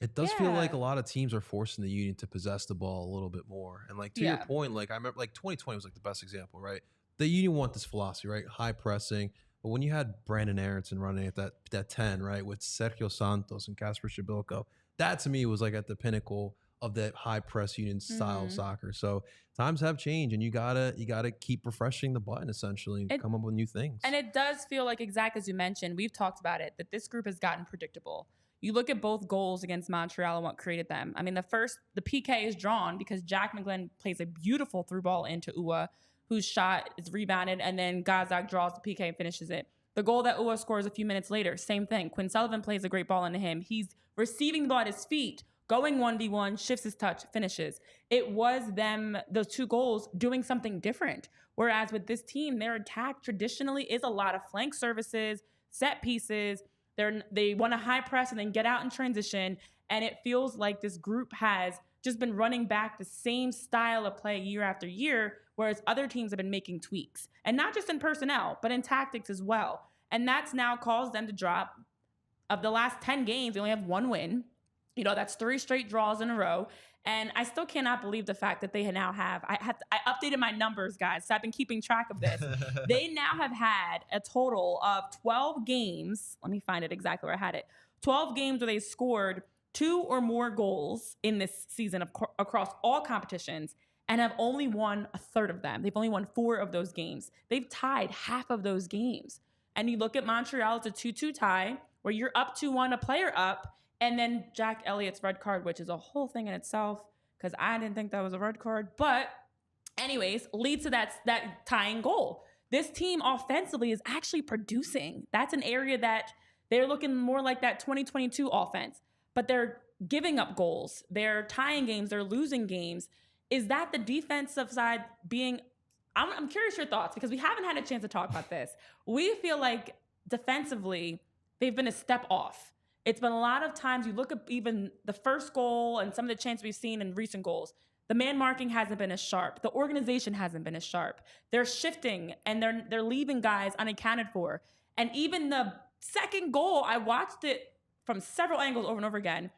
It does feel like a lot of teams are forcing the Union to possess the ball a little bit more. And like to your point, like I remember like 2020 was like the best example, right? The Union want this philosophy, right? High pressing. But when you had Brandon Aronson running at that 10, right, with Sergio Santos and Kasper Shabilko, that to me was like at the pinnacle of that high press Union style of soccer. So times have changed, and you gotta keep refreshing the button essentially and come up with new things. And it does feel like, exactly as you mentioned, we've talked about it, that this group has gotten predictable. You look at both goals against Montreal and what created them. I mean, the PK is drawn because Jack McGlynn plays a beautiful through ball into Ua, whose shot is rebounded, and then Gazak draws the PK and finishes it. The goal that Ua scores a few minutes later, same thing. Quinn Sullivan plays a great ball into him. He's receiving the ball at his feet, going 1v1, shifts his touch, finishes. It was them, those two goals, doing something different. Whereas with this team, their attack traditionally is a lot of flank services, set pieces. They want to high press and then get out in transition. And it feels like this group has just been running back the same style of play year after year, whereas other teams have been making tweaks. And not just in personnel, but in tactics as well. And that's now caused them to drop. Of the last 10 games, they only have one win. You know, that's 3 straight draws in a row. And I still cannot believe the fact that they now have, I updated my numbers, guys, so I've been keeping track of this. They now have had a total of 12 games. Let me find it exactly where I had it. 12 games where they scored 2 or more goals in this season across all competitions, and have only won a third of them. They've only won 4 of those games. They've tied half of those games. And you look at Montreal, it's a 2-2 tie where you're up 2-1, a player up, and then Jack Elliott's red card, which is a whole thing in itself, because I didn't think that was a red card. But anyways, leads to that tying goal. This team offensively is actually producing. That's an area that they're looking more like that 2022 offense. But they're giving up goals. They're tying games. They're losing games. Is that the defensive side being... I'm curious your thoughts, because we haven't had a chance to talk about this. We feel like defensively, they've been a step off. It's been a lot of times, you look at even the first goal and some of the chances we've seen in recent goals, the man marking hasn't been as sharp. The organization hasn't been as sharp. They're shifting and they're leaving guys unaccounted for. And even the second goal, I watched it from several angles over and over again.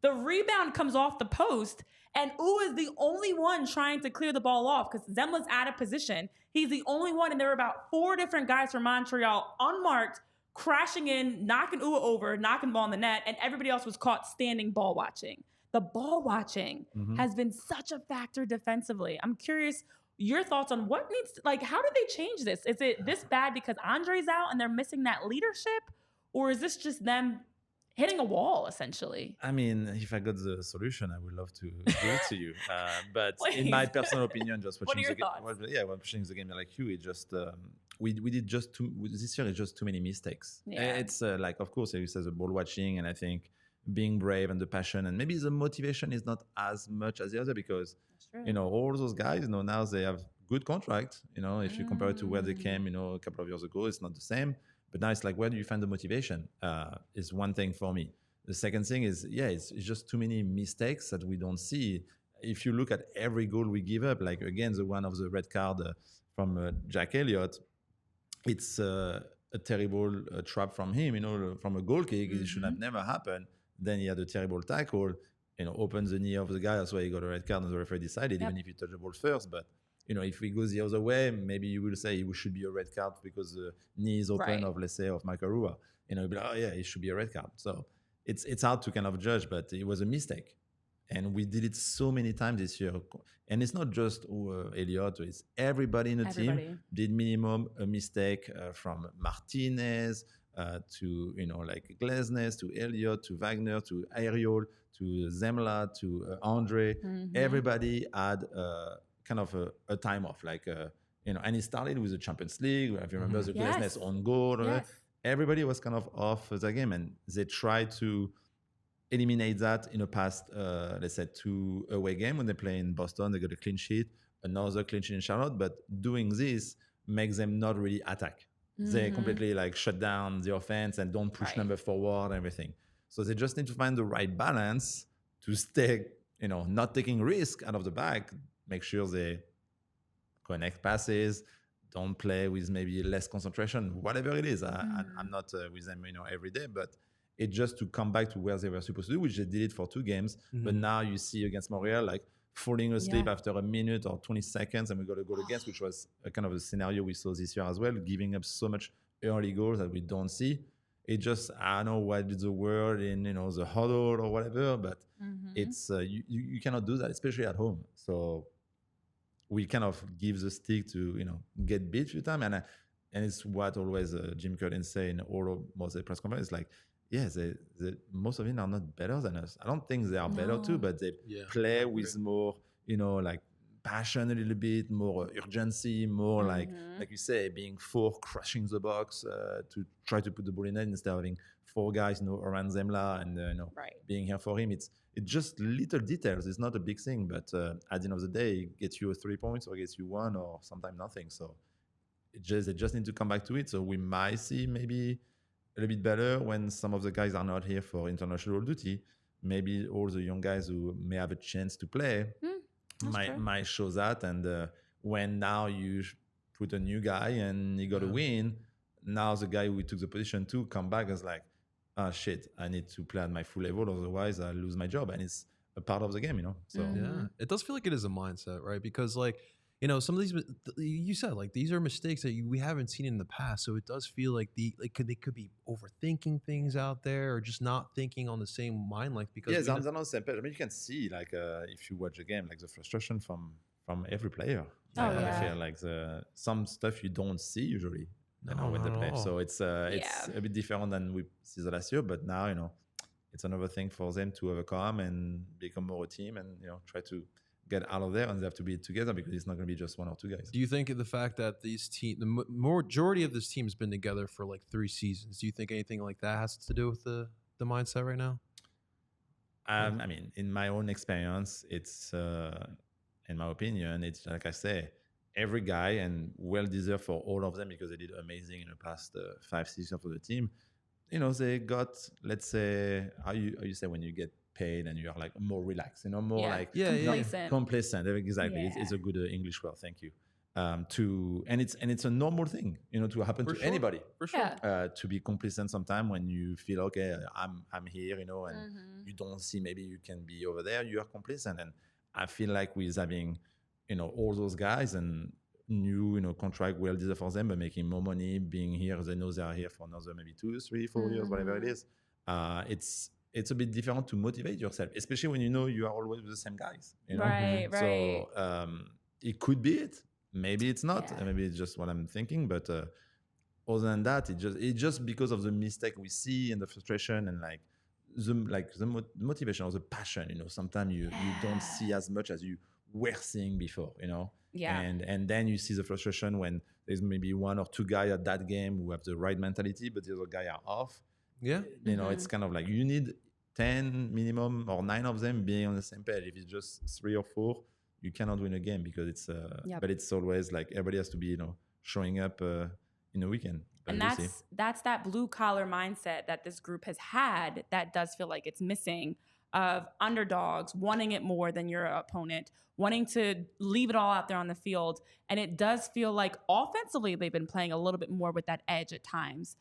The rebound comes off the post, and is the only one trying to clear the ball off because Zemla's out of position. He's the only one, and there were about 4 different guys from Montreal unmarked, crashing in, knocking Ua over, knocking the ball in the net, and everybody else was caught standing ball watching. The ball watching has been such a factor defensively. I'm curious your thoughts on what needs to, like, how do they change this? Is it this bad because Andre's out and they're missing that leadership? Or is this just them hitting a wall, essentially? I mean, if I got the solution, I would love to give it to you. But in my personal opinion, just watching the game, watching the game like you, it just we did just this year is just too many mistakes. Yeah. It's like, of course, you said the ball watching, and I think being brave and the passion, and maybe the motivation is not as much as the other, because you know, all those guys, you know, now they have good contract. You know, if you compare it to where they came, you know, a couple of years ago, it's not the same. But now it's like, where do you find the motivation? Is one thing for me. The second thing is, it's just too many mistakes that we don't see. If you look at every goal we give up, like again, the one of the red card from Jack Elliott, it's a terrible trap from him, you know, from a goal kick. It should have never happened. Then he had a terrible tackle, you know, opens the knee of the guy. That's why he got a red card, and the referee decided, even if he touched the ball first. But you know, if he goes the other way, maybe you will say it should be a red card because the knee is open of, let's say, of Michael Rua. You know, be like, oh yeah, it should be a red card. So it's hard to kind of judge, but it was a mistake. And we did it so many times this year. And it's not just Elliott, it's everybody in the team did minimum a mistake, from Martinez to, you know, like Glesnes, to Elliott, to Wagner, to Ariol, to Zemla, to Andre. Everybody had kind of a time off, like, you know, and it started with the Champions League. If you remember the Glesnes on goal, everybody was kind of off the game, and they tried to eliminate that in the past, let's say 2 away game when they play in Boston. They got a clean sheet, another clean sheet in Charlotte, but doing this makes them not really attack. They completely like shut down the offense and don't push number forward and everything. So they just need to find the right balance to stay, you know, not taking risk out of the back, make sure they connect passes, don't play with maybe less concentration, whatever it is. I'm not with them, you know, every day, but It's just to come back to where they were supposed to do, which they did it for 2 games. But now you see against Montreal, like falling asleep after a minute or 20 seconds, and we got a goal against, which was a kind of a scenario we saw this year as well, giving up so much early goals that we don't see. It just, I don't know what is the word in, the huddle or whatever, but it's you cannot do that, especially at home. So we kind of give the stick to get beat a few times, and it's what always Jim Curtin say in all of most of the press conferences, like, most of them are not better than us. I don't think they are better too, but they play with more, like passion a little bit, more urgency, more like you say, being 4, crushing the box to try to put the ball in it instead of having 4 guys, around Zemla and being here for him. It's just little details. It's not a big thing, but at the end of the day, it gets you 3 points or gets you 1 or sometimes nothing. So they just need to come back to it. So we might see maybe a little bit better when some of the guys are not here for international duty. Maybe all the young guys who may have a chance to play might show that. And when now you put a new guy and he got a win, now the guy who took the position to come back is like, shit, I need to play at my full level, otherwise I lose my job. And it's a part of the game, So it does feel like it is a mindset, right? Because like, some of these, you said, like, these are mistakes that we haven't seen in the they So it does feel like they could be overthinking things out there, or just not thinking on the same mind length. Because they're not the same page. I mean, you can see, like, if you watch the game, like the frustration from every player. I feel like some stuff you don't see usually when they play. So it's a bit different than we see the last year. But now, it's another thing for them to overcome and become more a team, and try to get out of there, and they have to be together because it's not going to be just 1 or 2 guys. Do you think the fact that the majority of this team has been together for like 3 seasons, do you think anything like that has to do with the mindset right now? I mean, in my own experience, it's, in my opinion, it's like I say, every guy, and well deserved for all of them because they did amazing in the past 5 seasons for the team. They got, let's say, how you say when you get paid and you're like more relaxed, more like complacent. Exactly. Yeah. It's a good English word. Thank you. And it's a normal thing, to happen to anybody. For sure. To be complacent sometime when you feel okay, I'm here, and you don't see maybe you can be over there. You are complacent, and I feel like with having, all those guys and new, contract well deserved for them, but making more money, being here, they know they are here for another maybe 2, 3, 4 years, whatever it is. It's a bit different to motivate yourself, especially when you are always with the same guys. Right. So it could be it. Maybe it's not. Maybe it's just what I'm thinking. But other than that, it's just because of the mistake we see and the frustration and the motivation or the passion. Sometimes you don't see as much as you were seeing before. Yeah. And then you see the frustration when there's maybe 1 or 2 guys at that game who have the right mentality, but the other guy are off. Yeah. It's kind of like you need 10 minimum or 9 of them being on the same page. If it's just 3 or 4, you cannot win a game because it's but it's always like everybody has to be showing up in a weekend. But and that's that blue collar mindset that this group has had that does feel like it's missing, of underdogs wanting it more than your opponent, wanting to leave it all out there on the field. And it does feel like offensively they've been playing a little bit more with that edge at times.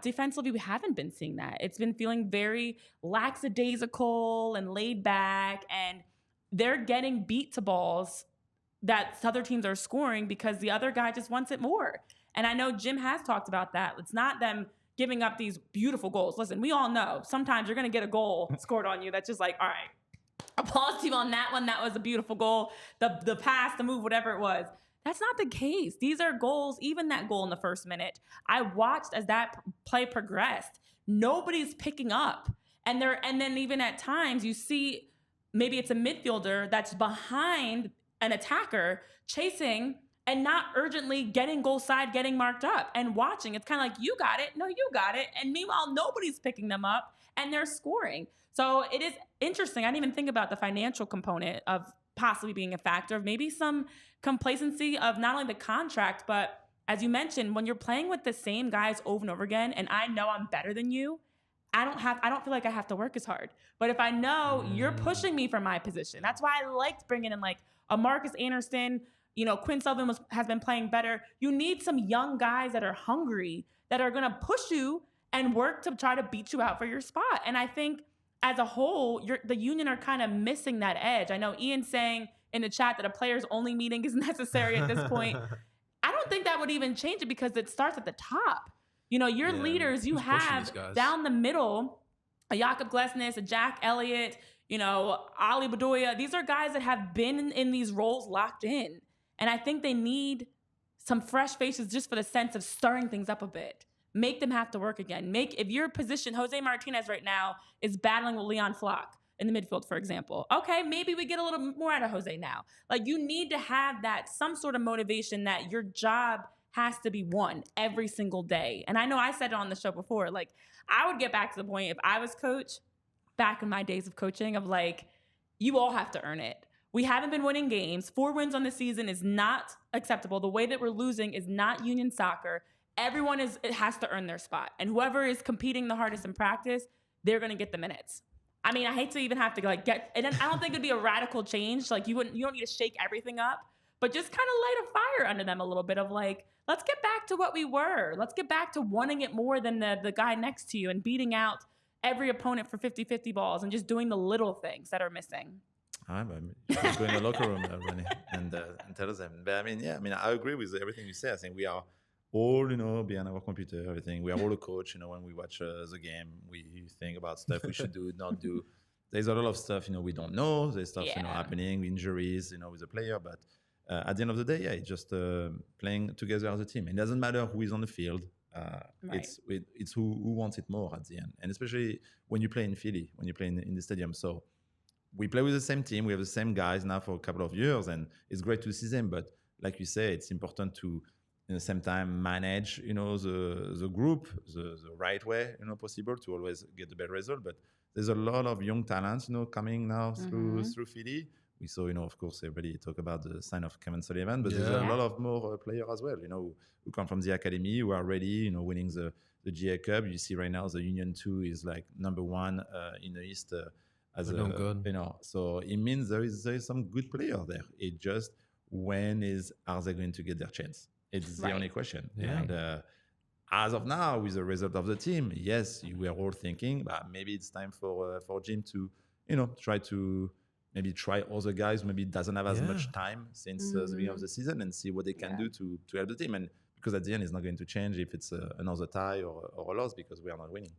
Defensively, we haven't been seeing that. It's been feeling very lackadaisical and laid back, and they're getting beat to balls that other teams are scoring because the other guy just wants it more. And I know Jim has talked about that. It's not them giving up these beautiful goals. Listen, we all know sometimes you're going to get a goal scored on you that's just like, all right, applause to you on that one. That was a beautiful goal. The pass, the move, whatever it was. That's not the case. These are goals, even that goal in the first minute. I watched as that play progressed. Nobody's picking up. And then even at times you see maybe it's a midfielder that's behind an attacker chasing and not urgently getting goal side, getting marked up and watching. It's kind of like, you got it. No, you got it. And meanwhile, nobody's picking them up and they're scoring. So it is interesting. I didn't even think about the financial component of possibly being a factor of maybe some complacency of not only the contract, but as you mentioned, when you're playing with the same guys over and over again, and I know I'm better than you, I don't feel like I have to work as hard. But if I know you're pushing me for my position, that's why I liked bringing in like a Marcus Anderson, Quinn Sullivan has been playing better. You need some young guys that are hungry, that are going to push you and work to try to beat you out for your spot. And I think as a whole, the union are kind of missing that edge. I know Ian's saying in the chat that a players only meeting is necessary at this point. I don't think that would even change it because it starts at the top. You know, your leaders, you have down the middle, a Jakob Glesnes, a Jack Elliott, you know, Ali Bedoya. These are guys that have been in these roles locked in. And I think they need some fresh faces just for the sense of stirring things up a bit. Make them have to work again. If your position, Jose Martinez right now is battling with Leon Flock in the midfield, for example. Okay, maybe we get a little more out of Jose now. Like, you need to have that, some sort of motivation that your job has to be won every single day. And I know I said it on the show before, like, I would get back to the point if I was coach, back in my days of coaching, of like, you all have to earn it. We haven't been winning games. 4 wins on the season is not acceptable. The way that we're losing is not union soccer. Everyone has to earn their spot. And whoever is competing the hardest in practice, they're going to get the minutes. I mean, I hate to even have to like and then I don't think it'd be a radical change. Like, you don't need to shake everything up, but just kind of light a fire under them a little bit of like, let's get back to what we were. Let's get back to wanting it more than the guy next to you and beating out every opponent for 50-50 balls and just doing the little things that are missing. You should go in the locker room, Renee, and tell them. But I agree with everything you say. I think we are all, behind our computer, everything. We are all a coach, when we watch the game, we think about stuff we should do, not do. There's a lot of stuff, we don't know. There's stuff, happening, injuries, with the player. But at the end of the day, it's just playing together as a team. It doesn't matter who is on the field. Right. It's who wants it more at the end. And especially when you play in Philly, when you play in the stadium. So we play with the same team. We have the same guys now for a couple of years, and it's great to see them. But like you say, it's important to, at the same time, manage, the group the right way, possible to always get the better result. But there's a lot of young talents, coming now through Philly. We saw, of course, everybody talk about the sign of Kevin Sullivan, but there's a lot of more players as well, who come from the academy, who are ready, winning the GA Cup. You see right now the Union 2 is like number 1 in the East. Good. So it means there is some good player there. It just, are they going to get their chance? It's the only question. Yeah. And as of now, with the result of the team, yes, we are all thinking, but maybe it's time for Jim to, try other guys. Maybe doesn't have as much time since the beginning of the season, and see what they can do to help the team. And because at the end, it's not going to change if it's another tie or a loss, because we are not winning.